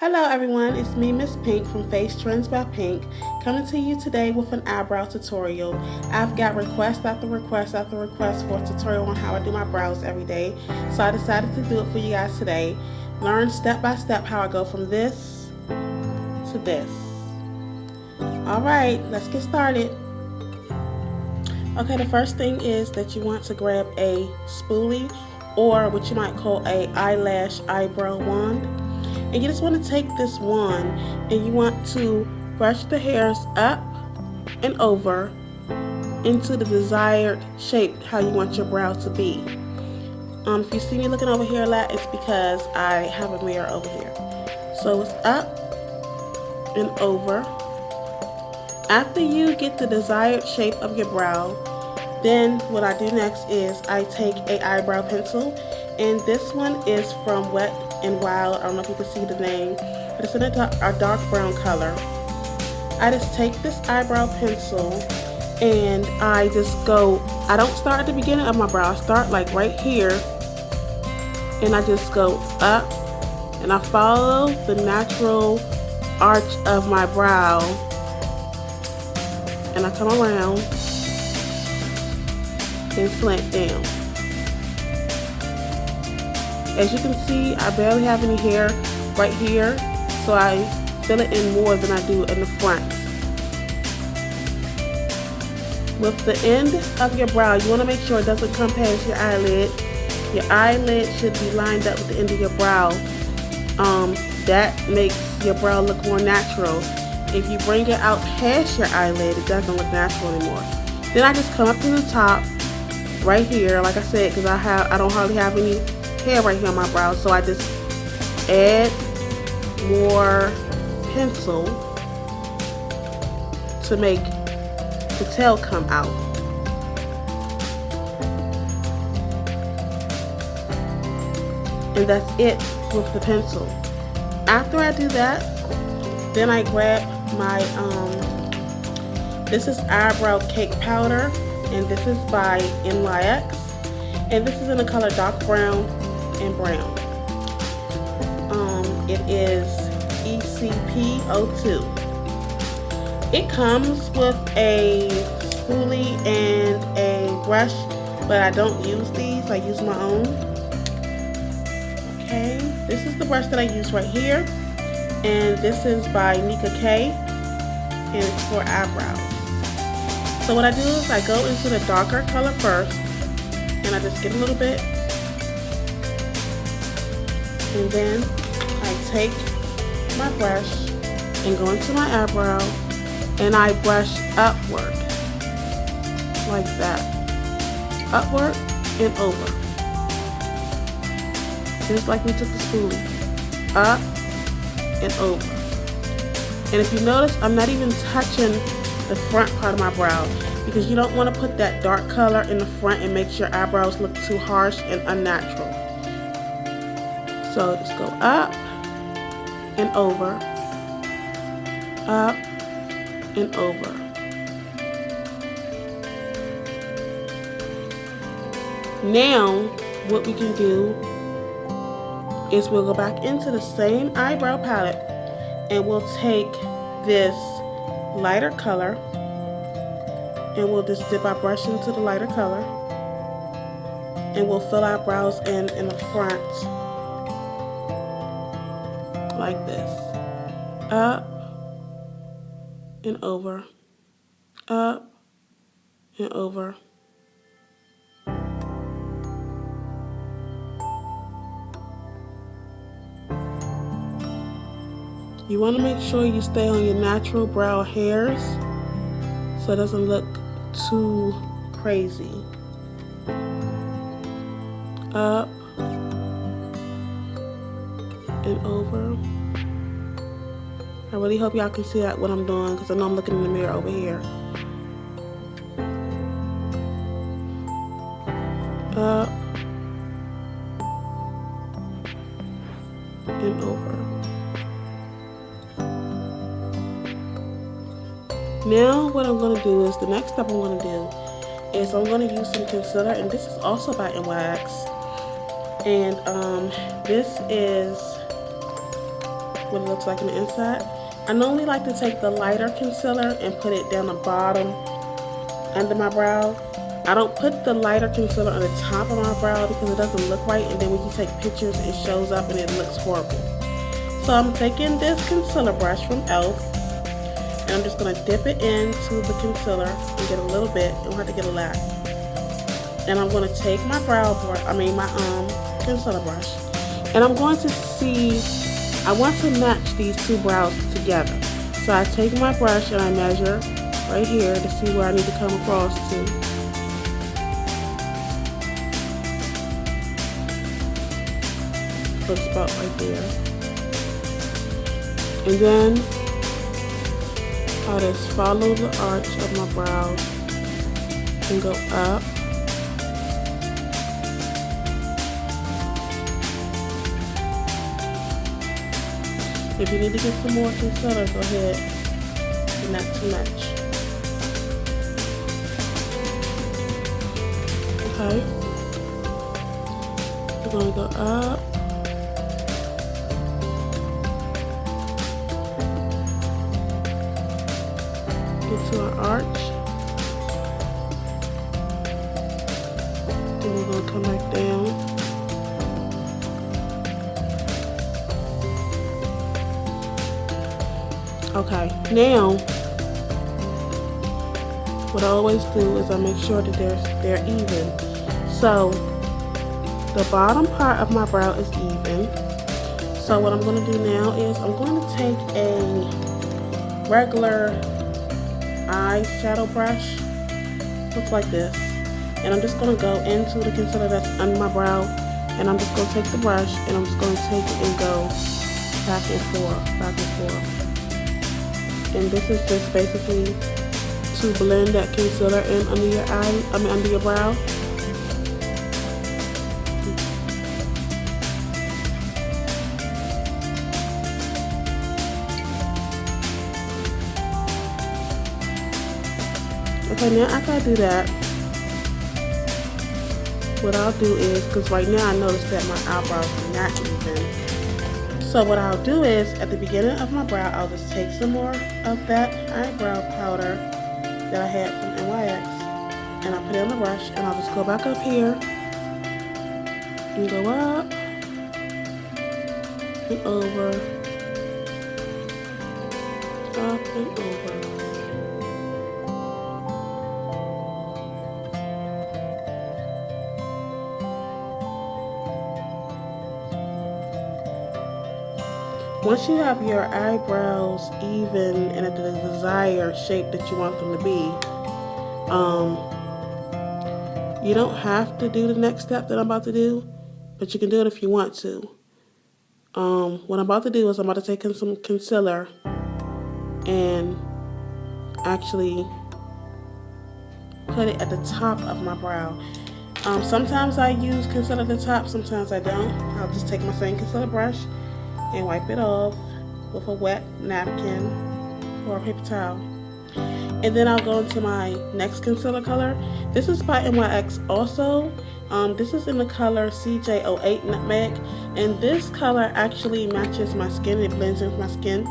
Hello everyone, it's me, Miss Pink from Face Trends by Pink, coming to you today with an eyebrow tutorial. I've got request after request after request for a tutorial on how I do my brows every day, so I decided to do it for you guys today. Learn step by step how I go from this to this. Alright, let's get started. Okay, the first thing is that you want to grab a spoolie, or what you might call a eyelash eyebrow wand. And you just want to take this wand and you want to brush the hairs up and over into the desired shape how you want your brow to be. If you see me looking over here a lot, it's because I have a mirror over here. So it's up and over. After you get the desired shape of your brow, then what I do next is I take an eyebrow pencil, and this one is from Wet and Wild. I don't know if you can see the name, but it's in a dark brown color. I just take this eyebrow pencil and I just go, I don't start at the beginning of my brow, I start like right here, and I just go up and I follow the natural arch of my brow, and I come around and slant down. As you can see, I barely have any hair right here, so I fill it in more than I do in the front. With the end of your brow, you want to make sure it doesn't come past your eyelid. Your eyelid should be lined up with the end of your brow. That makes your brow look more natural. If you bring it out past your eyelid, it doesn't look natural anymore. Then I just come up to the top, right here, like I said, because I don't hardly have any hair right here on my brow, so I just add more pencil to make the tail come out. And that's it with the pencil. After I do that, then I grab my this is eyebrow cake powder, and this is by NYX, and this is in the color dark brown and brown. It is ECP02. It comes with a spoolie and a brush, but I don't use these, I use my own. Okay, this is the brush that I use right here, and this is by Nika K, and it's for eyebrows. So what I do is I go into the darker color first, and I just get a little bit, and then I take my brush and go into my eyebrow, and I brush upward like that, upward and over, just like we took the spoolie, up and over. And if you notice, I'm not even touching the front part of my brow, because you don't want to put that dark color in the front and makes your eyebrows look too harsh and unnatural. So just go up and over, up and over. Now what we can do is we'll go back into the same eyebrow palette, and we'll take this lighter color, and we'll just dip our brush into the lighter color, and we'll fill our brows in the front like this, up and over, up and over. You want to make sure you stay on your natural brow hairs so it doesn't look too crazy. Up and over. I really hope y'all can see that what I'm doing, because I know I'm looking in the mirror over here. Up and over. Now what I'm going to do is, the next step I'm going to do is I'm going to use some concealer, and this is also by NYX, and this is what it looks like on the inside. I normally like to take the lighter concealer and put it down the bottom under my brow. I don't put the lighter concealer on the top of my brow because it doesn't look right, and then when you take pictures it shows up and it looks horrible. So I'm taking this concealer brush from e.l.f. and I'm just going to dip it into the concealer and get a little bit. You don't have to get a lot. And I'm going to take my concealer brush, and I'm going to see, I want to match these two brows together. So I take my brush and I measure right here to see where I need to come across to. Looks about right there. And then I just follow the arch of my brows and go up. If you need to get some more concealer, go ahead, but not too much. Okay. We're going to go up. Get to our arch. Then we're going to come back down. Okay, now what I always do is I make sure that they're even. So the bottom part of my brow is even. So what I'm going to do now is I'm going to take a regular eyeshadow brush, looks like this, and I'm just going to go into the concealer that's under my brow, and I'm just going to take the brush and I'm just going to take it and go back and forth, back and forth. And this is just basically to blend that concealer in under your eye, under your brow. Okay, now after I do that, what I'll do is, because right now I notice that my eyebrows are not even. So what I'll do is, at the beginning of my brow, I'll just take some more of that eyebrow powder that I had from NYX, and I'll put it on the brush, and I'll just go back up here, and go up, and over, up and over. Once you have your eyebrows even and at the desired shape that you want them to be, you don't have to do the next step that I'm about to do, but you can do it if you want to. What I'm about to do is I'm about to take in some concealer and actually put it at the top of my brow. Sometimes I use concealer at the top, sometimes I don't. I'll just take my same concealer brush and wipe it off with a wet napkin or a paper towel. And then I'll go into my next concealer color. This is by NYX also. This is in the color CJ08 Nutmeg, and this color actually matches my skin. It blends in with my skin.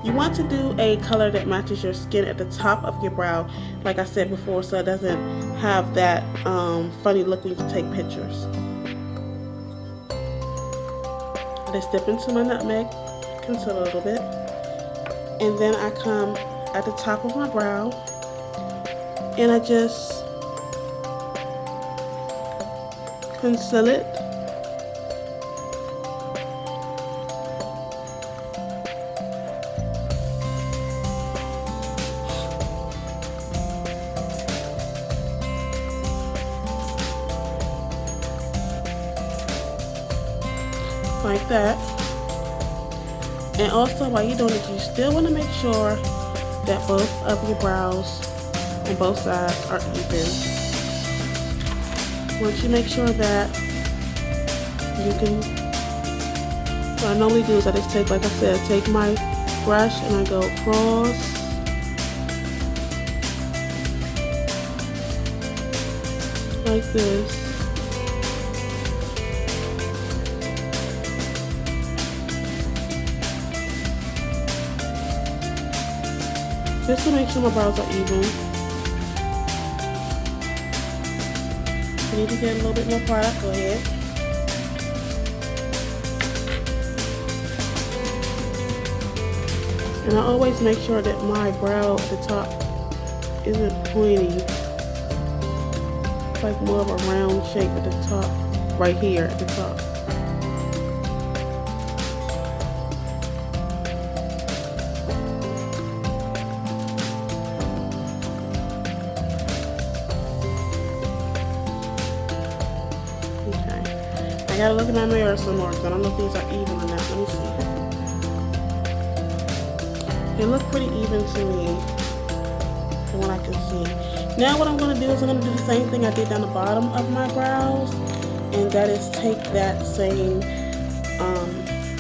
You want to do a color that matches your skin at the top of your brow, like I said before, so it doesn't have that funny look when you take pictures. I just dip into my nutmeg concealer a little bit, and then I come at the top of my brow and I just conceal it. Like that. And also, while you're doing it, you still want to make sure that both of your brows on both sides are even. Once you make sure that, you can, what I normally do is I just take, like I said, take my brush and I go across. Like this. just to make sure my brows are even. If you need to get a little bit more product, go ahead. And I always make sure that my brow at the top isn't pointy. It's like more of a round shape at the top, right here at the top. Okay, I gotta look in my mirror some more because I don't know if these are even or not. Let me see. They look pretty even to me, from what I can see. Now what I'm going to do is I'm going to do the same thing I did down the bottom of my brows, and that is take that same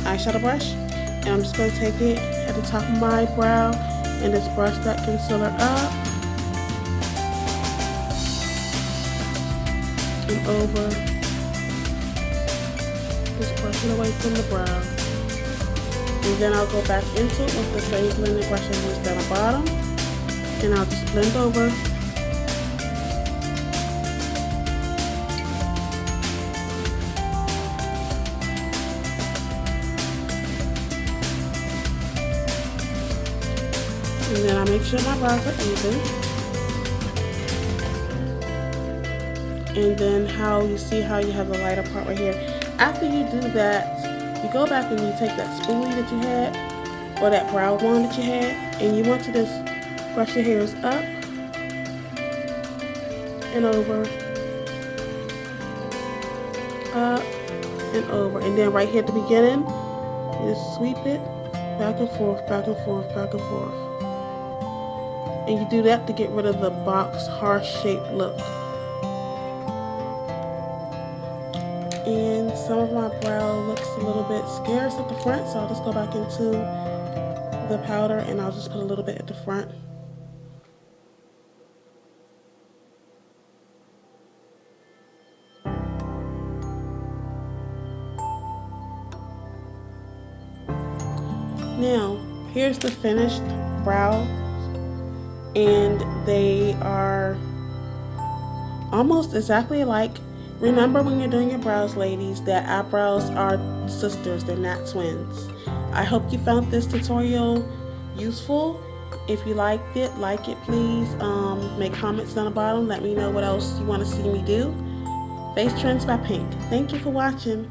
eyeshadow brush, and I'm just going to take it at the top of my brow and just brush that concealer up and over. Just brush it away from the brow. And then I'll go back into it with the same blending brush I used down the bottom, and I'll just blend over. And then I make sure my brows are even. And then how you see how you have the lighter part right here. After you do that, you go back and you take that spoolie that you had, or that brow wand that you had, and you want to just brush your hairs up and over, up and over. And then right here at the beginning, you just sweep it back and forth, back and forth, back and forth. And you do that to get rid of the box, harsh-shaped look. And some of my brow looks a little bit scarce at the front, so I'll just go back into the powder and I'll just put a little bit at the front. Now, here's the finished brows, and they are almost exactly alike. Remember, when you're doing your brows, ladies, that eyebrows are sisters, they're not twins. I hope you found this tutorial useful. If you liked it, like it, please. Make comments down the bottom. Let me know what else you want to see me do. Face Trends by Pink. Thank you for watching.